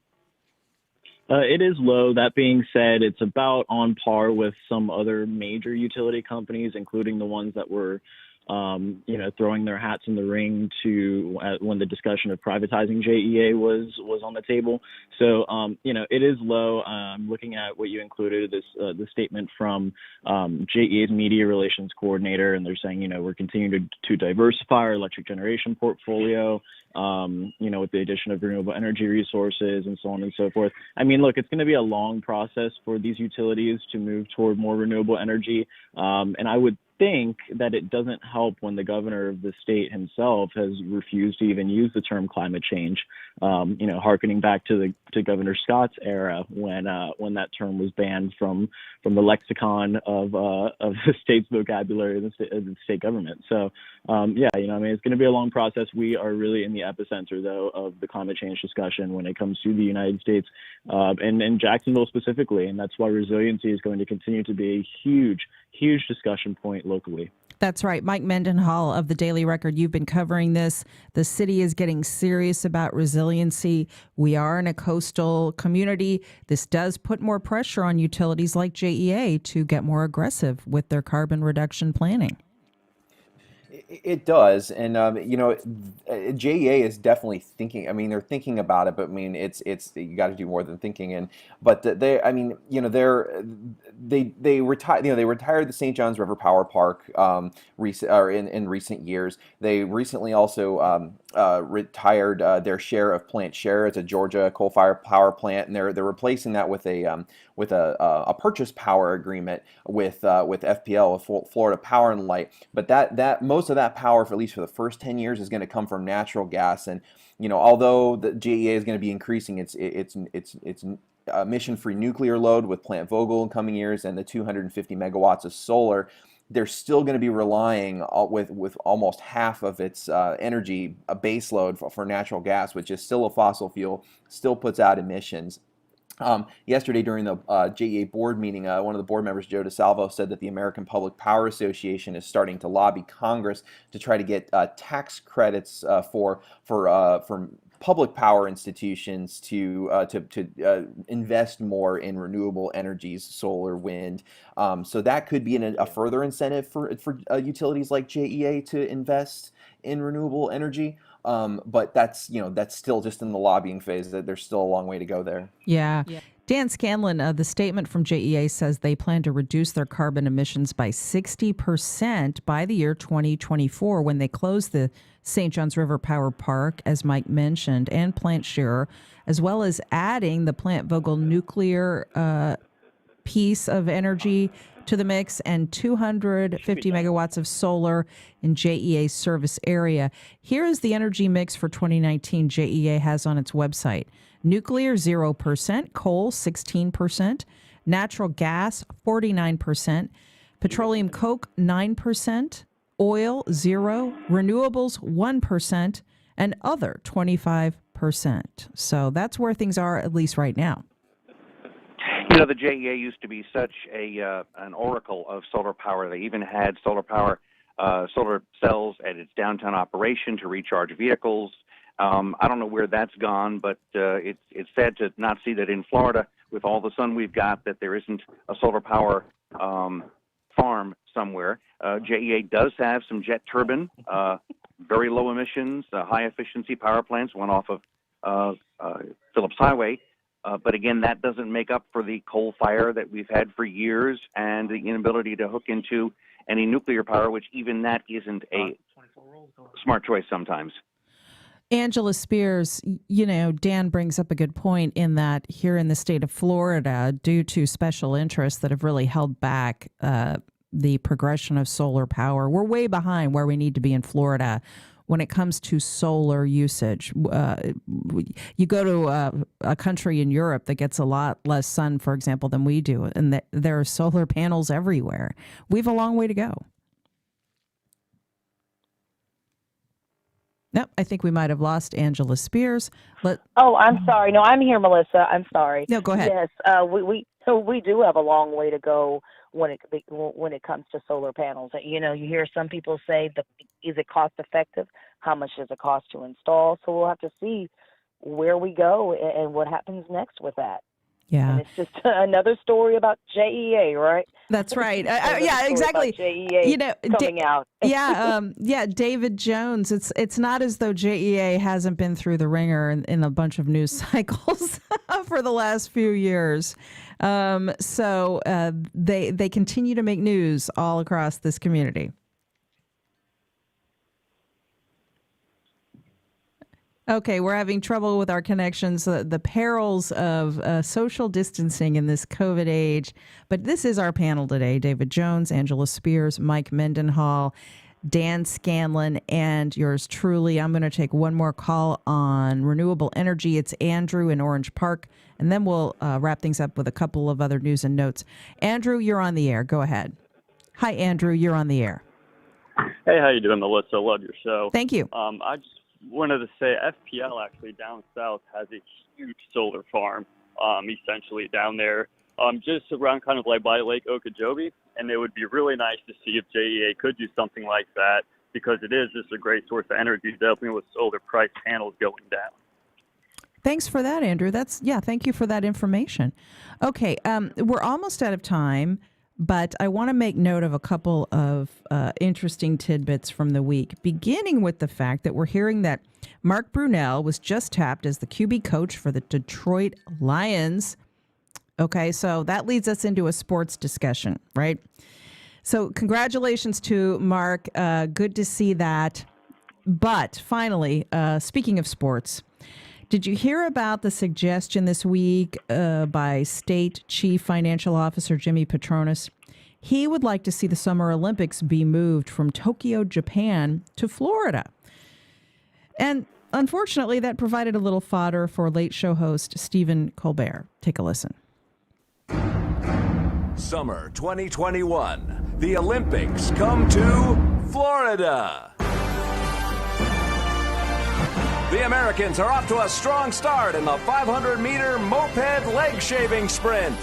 Speaker 20: It is low. That being said, it's about on par with some other major utility companies, including the ones that were, throwing their hats in the ring to when the discussion of privatizing JEA was on the table. So, it is low. Looking at what you included, the statement from JEA's media relations coordinator, and they're saying, we're continuing to diversify our electric generation portfolio, with the addition of renewable energy resources and so on and so forth. I mean, look, it's going to be a long process for these utilities to move toward more renewable energy. And I would think that it doesn't help when the governor of the state himself has refused to even use the term climate change, harkening back to Governor Scott's era when that term was banned from the lexicon of the state's vocabulary of the state government. So, it's going to be a long process. We are really in the epicenter, though, of the climate change discussion when it comes to the United States and Jacksonville specifically. And that's why resiliency is going to continue to be a huge discussion point locally.
Speaker 2: That's right. Mike Mendenhall of the Daily Record, you've been covering this. The city is getting serious about resiliency. We are in a coastal community. This does put more pressure on utilities like JEA to get more aggressive with their carbon reduction planning.
Speaker 18: It does, and JEA is definitely thinking. I mean, they're thinking about it, but I mean, it's you got to do more than thinking. But they retired. They retired the St. Johns River Power Park in recent years. They recently also retired their share of plant share. It's a Georgia coal-fired power plant, and they're replacing that with a purchase power agreement with FPL, with Florida Power and Light. But that most of that power, for at least for the first 10 years, is going to come from natural gas. And although the JEA is going to be increasing its emission-free nuclear load with Plant Vogtle in coming years and the 250 megawatts of solar, they're still going to be relying with almost half of its energy, a base load for natural gas, which is still a fossil fuel, still puts out emissions. Yesterday during the JEA board meeting, one of the board members, Joe DeSalvo, said that the American Public Power Association is starting to lobby Congress to try to get tax credits for public power institutions to invest more in renewable energies, solar, wind. So that could be a further incentive for utilities like JEA to invest in renewable energy. But that's still just in the lobbying phase. That there's still a long way to go there.
Speaker 2: Yeah. Dan Scanlon, the statement from JEA says they plan to reduce their carbon emissions by 60% by the year 2024 when they close the St. Johns River Power Park, as Mike mentioned, and Plant Scherer, as well as adding the Plant Vogtle nuclear piece of energy to the mix and 250 megawatts of solar in JEA's service area. Here is the energy mix for 2019 JEA has on its website. Nuclear, 0%, coal, 16%, natural gas, 49%, petroleum coke, 9%, oil, 0%, renewables, 1%, and other, 25%. So that's where things are, at least right now.
Speaker 21: The JEA used to be such an oracle of solar power. They even had solar cells at its downtown operation to recharge vehicles. I don't know where that's gone, but it's sad to not see that in Florida, with all the sun we've got, that there isn't a solar power farm somewhere. JEA does have some jet turbine, very low emissions, high efficiency power plants, one off of Phillips Highway. But again, that doesn't make up for the coal fire that we've had for years and the inability to hook into any nuclear power, which even that isn't a smart choice sometimes.
Speaker 2: Angela Spears, Dan brings up a good point in that here in the state of Florida, due to special interests that have really held back the progression of solar power, we're way behind where we need to be in Florida when it comes to solar usage. You go to a country in Europe that gets a lot less sun, for example, than we do, and there are solar panels everywhere. We have a long way to go. Nope, I think we might have lost Angela Spears.
Speaker 17: Oh, I'm sorry. No, I'm here, Melissa. I'm sorry.
Speaker 2: No, go ahead.
Speaker 17: Yes, we do have a long way to go when it comes to solar panels. You hear some people say, is it cost effective? How much does it cost to install? So we'll have to see where we go and what happens next with that.
Speaker 2: Yeah.
Speaker 17: And it's just another story about JEA, right?
Speaker 2: That's right. Yeah, exactly.
Speaker 17: JEA coming out.
Speaker 2: Yeah, David Jones. It's not as though JEA hasn't been through the ringer in a bunch of news cycles for the last few years. So they continue to make news all across this community. Okay, we're having trouble with our connections, the perils of social distancing in this COVID age. But this is our panel today: David Jones, Angela Spears, Mike Mendenhall, Dan Scanlon, and yours truly. I'm going to take one more call on renewable energy. It's Andrew in Orange Park, and then we'll wrap things up with a couple of other news and notes. Andrew, you're on the air. Go ahead. Hi, Andrew. You're on the air.
Speaker 10: Hey, how you doing, Melissa? Love your show.
Speaker 2: Thank you.
Speaker 10: I just wanted to say FPL actually down south has a huge solar farm, essentially down there, just around kind of like by Lake Okeechobee, and it would be really nice to see if JEA could do something like that, because it is just a great source of energy, definitely with solar price panels going down.
Speaker 2: Thanks for that, Andrew. Thank you for that information. Okay, we're almost out of time, but I want to make note of a couple of interesting tidbits from the week, beginning with the fact that we're hearing that Mark Brunell was just tapped as the QB coach for the Detroit Lions. Okay, so that leads us into a sports discussion, right? So congratulations to Mark. Good to see that. But finally, speaking of sports, did you hear about the suggestion this week by State Chief Financial Officer Jimmy Patronis? He would like to see the Summer Olympics be moved from Tokyo, Japan to Florida. And unfortunately, that provided a little fodder for late show host Stephen Colbert. Take a listen.
Speaker 11: Summer 2021. The Olympics come to Florida. The Americans are off to a strong start in the 500-meter moped leg shaving sprint.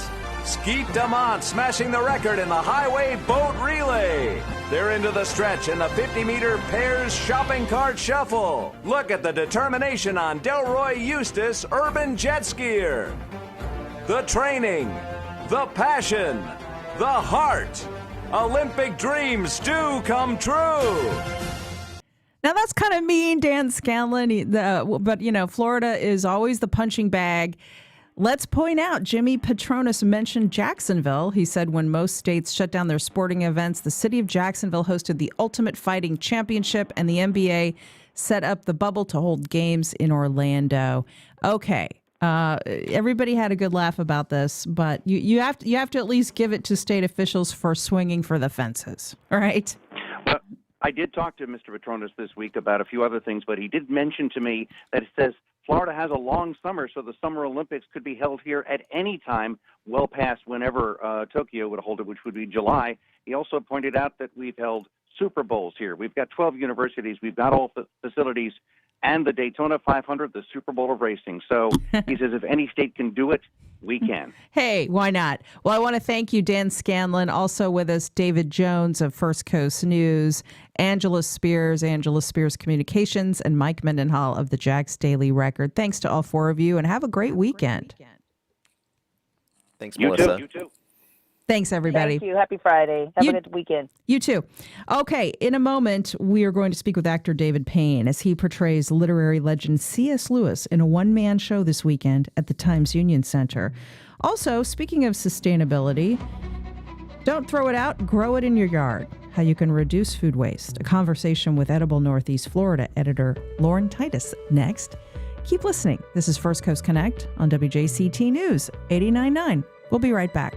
Speaker 11: Skeet Damont smashing the record in the highway boat relay. They're into the stretch in the 50-meter pairs shopping cart shuffle. Look at the determination on Delroy Eustace, urban jet skier. The training, the passion, the heart. Olympic dreams do come true.
Speaker 2: Now, that's kind of mean, Dan Scanlon, but, Florida is always the punching bag. Let's point out, Jimmy Patronis mentioned Jacksonville. He said when most states shut down their sporting events, the city of Jacksonville hosted the Ultimate Fighting Championship, and the NBA set up the bubble to hold games in Orlando. Okay, everybody had a good laugh about this, but you have to at least give it to state officials for swinging for the fences, all right?
Speaker 21: Well, I did talk to Mr. Patronis this week about a few other things, but he did mention to me that it says Florida has a long summer, so the Summer Olympics could be held here at any time, well past whenever Tokyo would hold it, which would be July. He also pointed out that we've held Super Bowls here. We've got 12 universities. We've got all the facilities and the Daytona 500, the Super Bowl of racing. So he says if any state can do it, we can.
Speaker 2: Hey, why not? Well, I want to thank you, Dan Scanlon. Also with us, David Jones of First Coast News, Angela Spears Communications, and Mike Mendenhall of the Jax Daily Record. Thanks to all four of you, and have a great weekend.
Speaker 18: Thanks, Melissa.
Speaker 21: You too.
Speaker 2: Thanks, everybody.
Speaker 17: Thank you. Happy Friday. Have a good weekend.
Speaker 2: You too. Okay, in a moment, we are going to speak with actor David Payne as he portrays literary legend C.S. Lewis in a one-man show this weekend at the Times Union Center. Also, speaking of sustainability, don't throw it out, grow it in your yard. How you can reduce food waste. A conversation with Edible Northeast Florida editor Lauren Titus next. Keep listening. This is First Coast Connect on WJCT News 89.9. We'll be right back.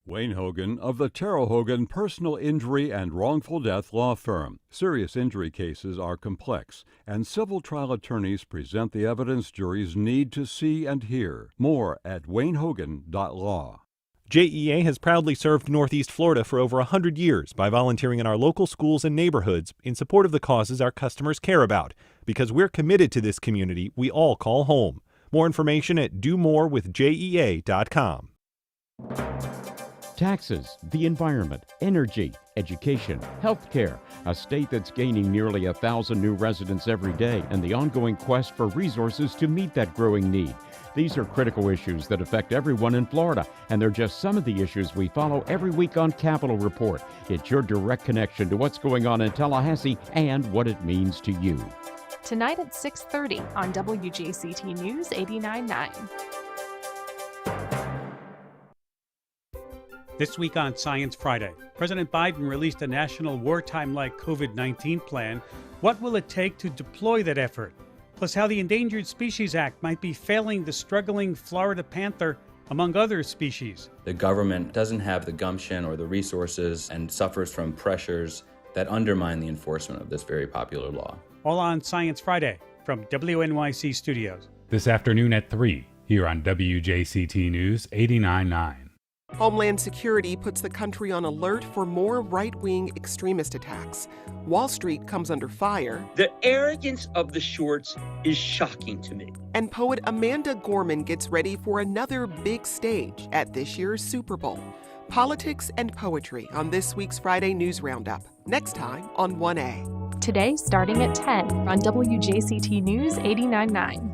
Speaker 12: Wayne Hogan of the Terrell Hogan Personal Injury and Wrongful Death Law Firm. Serious injury cases are complex, and civil trial attorneys present the evidence juries need to see and hear. More at waynehogan.law.
Speaker 23: JEA has proudly served Northeast Florida for over 100 years by volunteering in our local schools and neighborhoods in support of the causes our customers care about. Because we're committed to this community we all call home. More information at domorewithjea.com.
Speaker 24: Taxes, the environment, energy, education, healthcare, a state that's gaining nearly 1,000 new residents every day, and the ongoing quest for resources to meet that growing need. These are critical issues that affect everyone in Florida, and they're just some of the issues we follow every week on Capitol Report. It's your direct connection to what's going on in Tallahassee and what it means to you.
Speaker 25: Tonight at 6:30 on WJCT News 89.9.
Speaker 26: This week on Science Friday, President Biden released a national wartime-like COVID-19 plan. What will it take to deploy that effort? Plus how the Endangered Species Act might be failing the struggling Florida panther, among other species.
Speaker 27: The government doesn't have the gumption or the resources and suffers from pressures that undermine the enforcement of this very popular law.
Speaker 26: All on Science Friday, from WNYC Studios.
Speaker 7: This afternoon at 3, here on WJCT News 89.9.
Speaker 9: Homeland Security puts the country on alert for more right-wing extremist attacks. Wall Street comes under fire.
Speaker 13: The arrogance of the shorts is shocking to me.
Speaker 9: And poet Amanda Gorman gets ready for another big stage at this year's Super Bowl. Politics and poetry on this week's Friday News Roundup. Next time on 1A.
Speaker 25: Today, starting at 10 on WJCT News 89.9.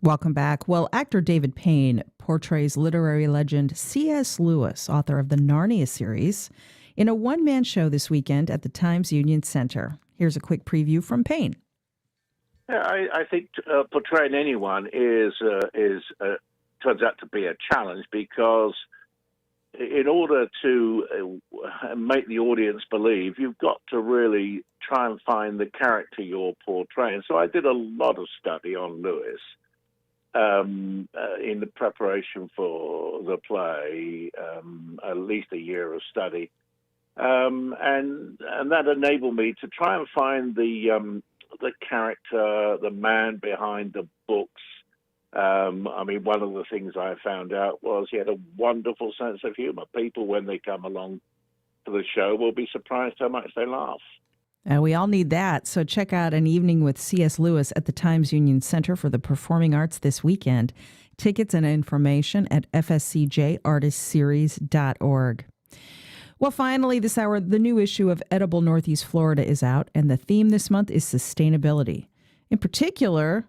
Speaker 2: Welcome back. Well, actor David Payne portrays literary legend C.S. Lewis, author of the Narnia series, in a one-man show this weekend at the Times Union Center. Here's a quick preview from Payne.
Speaker 14: Yeah, I think portraying anyone turns out to be a challenge, because in order to make the audience believe, you've got to really try and find the character you're portraying. So I did a lot of study on Lewis in the preparation for the play, at least a year of study, and that enabled me to try and find the character, the man behind the books. I mean, one of the things I found out was he had a wonderful sense of humor. People, when they come along to the show, will be surprised how much they laugh.
Speaker 2: We all need that. So check out An Evening with C.S. Lewis at the Times Union Center for the Performing Arts this weekend. Tickets and information at fscjartistseries.org. Well, finally, this hour, the new issue of Edible Northeast Florida is out, and the theme this month is sustainability. In particular,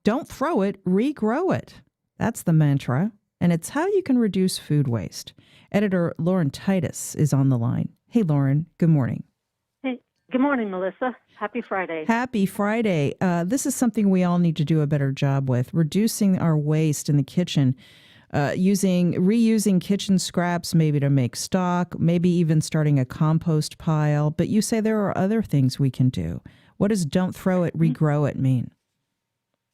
Speaker 2: don't throw it, regrow it. That's the mantra, and it's how you can reduce food waste. Editor Lauren Titus is on the line. Hey, Lauren, good morning.
Speaker 15: Hey, good morning, Melissa. Happy Friday.
Speaker 2: Happy Friday. This is something we all need to do a better job with, reducing our waste in the kitchen, reusing kitchen scraps maybe to make stock, maybe even starting a compost pile. But you say there are other things we can do. What does don't throw it, regrow it mean?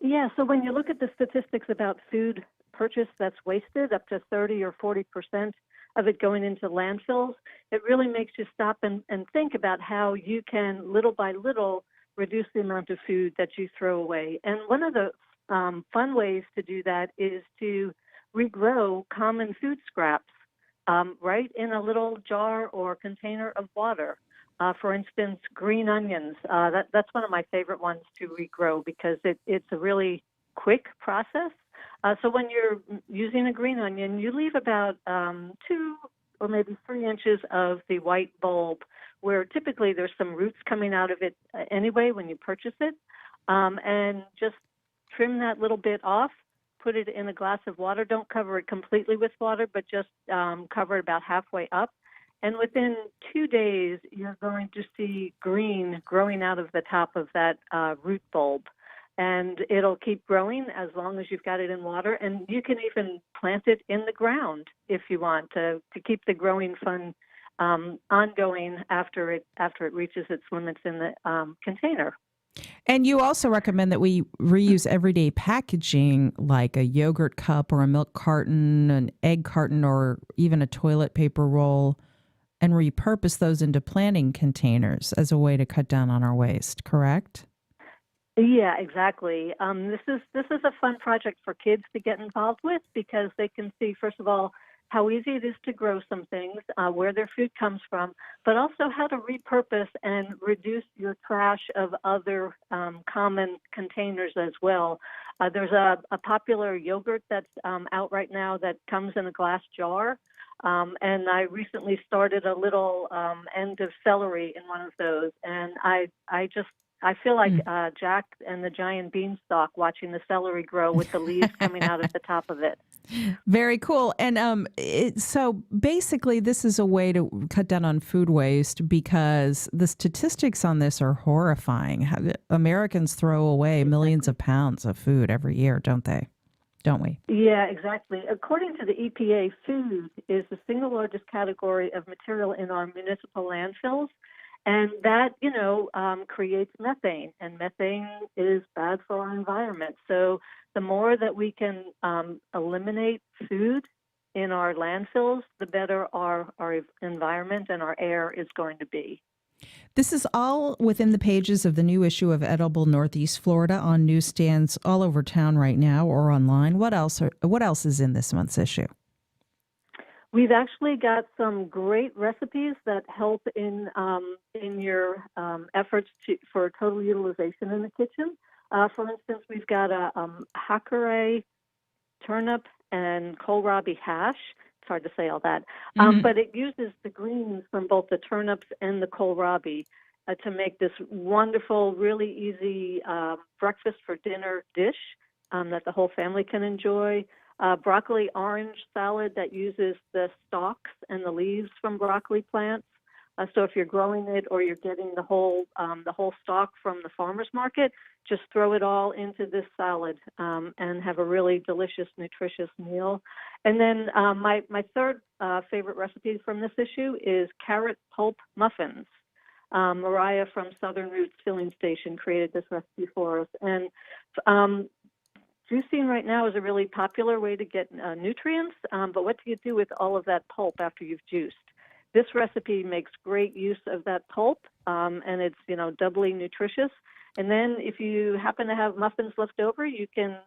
Speaker 15: Yeah, so when you look at the statistics about food purchase that's wasted, up to 30 or 40% of it going into landfills, it really makes you stop and think about how you can, little by little, reduce the amount of food that you throw away. And one of the fun ways to do that is to regrow common food scraps right in a little jar or container of water. For instance, green onions. That's one of my favorite ones to regrow because it's a really quick process. So when you're using a green onion, you leave about 2 or maybe 3 inches of the white bulb, where typically there's some roots coming out of it anyway when you purchase it, and just trim that little bit off. Put it in a glass of water. Don't cover it completely with water, but just cover it about halfway up. And within 2 days, you're going to see green growing out of the top of that root bulb. And it'll keep growing as long as you've got it in water. And you can even plant it in the ground if you want to keep the growing fun ongoing after it reaches its limits in the container.
Speaker 2: And you also recommend that we reuse everyday packaging like a yogurt cup or a milk carton, an egg carton, or even a toilet paper roll, and repurpose those into planting containers as a way to cut down on our waste, correct?
Speaker 15: Yeah, exactly. This is a fun project for kids to get involved with because they can see, first of all, how easy it is to grow some things, where their food comes from, but also how to repurpose and reduce your trash of other common containers as well. There's a popular yogurt that's out right now that comes in a glass jar. And I recently started a little end of celery in one of those. And I feel like Jack and the giant beanstalk watching the celery grow with the leaves coming out of the top of it.
Speaker 2: Very cool. And so basically this is a way to cut down on food waste because the statistics on this are horrifying. Americans throw away millions of pounds of food every year, don't they? Don't we?
Speaker 15: Yeah, exactly. According to the EPA, food is the single largest category of material in our municipal landfills. And that, creates methane, and methane is bad for our environment. So the more that we can eliminate food in our landfills, the better our environment and our air is going to be.
Speaker 2: This is all within the pages of the new issue of Edible Northeast Florida on newsstands all over town right now or online. What else is in this month's issue?
Speaker 15: We've actually got some great recipes that help in your efforts for total utilization in the kitchen. For instance, we've got a hackeré turnip and kohlrabi hash. It's hard to say all that, but it uses the greens from both the turnips and the kohlrabi to make this wonderful, really easy breakfast for dinner dish that the whole family can enjoy. Broccoli orange salad that uses the stalks and the leaves from broccoli plants. So if you're growing it or you're getting the whole stalk from the farmer's market, just throw it all into this salad and have a really delicious, nutritious meal. And then my third favorite recipe from this issue is carrot pulp muffins. Mariah from Southern Roots Filling Station created this recipe for us. And juicing right now is a really popular way to get nutrients, but what do you do with all of that pulp after you've juiced? This recipe makes great use of that pulp, and it's doubly nutritious. And then if you happen to have muffins left over, you can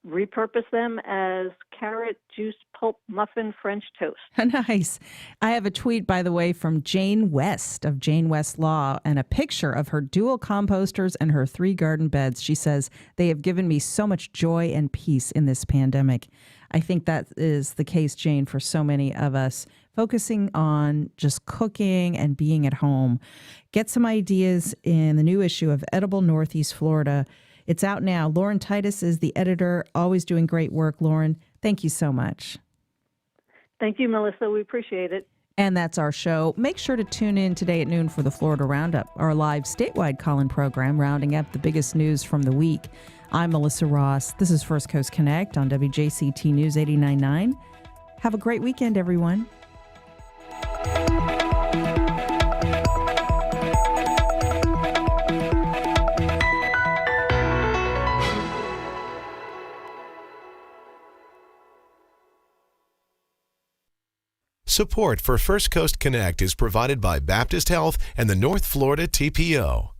Speaker 15: repurpose them as carrot juice pulp muffin French toast.
Speaker 2: Nice. I have a tweet, by the way, from Jane West of Jane West Law and a picture of her dual composters and her 3 garden beds. She says, "They have given me so much joy and peace in this pandemic." I think that is the case, Jane, for so many of us, focusing on just cooking and being at home. Get some ideas in the new issue of Edible Northeast Florida. It's out now. Lauren Titus is the editor, always doing great work. Lauren, thank you so much.
Speaker 15: Thank you, Melissa. We appreciate it.
Speaker 2: And that's our show. Make sure to tune in today at noon for the Florida Roundup, our live statewide call-in program rounding up the biggest news from the week. I'm Melissa Ross. This is First Coast Connect on WJCT News 89.9. Have a great weekend, everyone.
Speaker 1: Support for First Coast Connect is provided by Baptist Health and the North Florida TPO.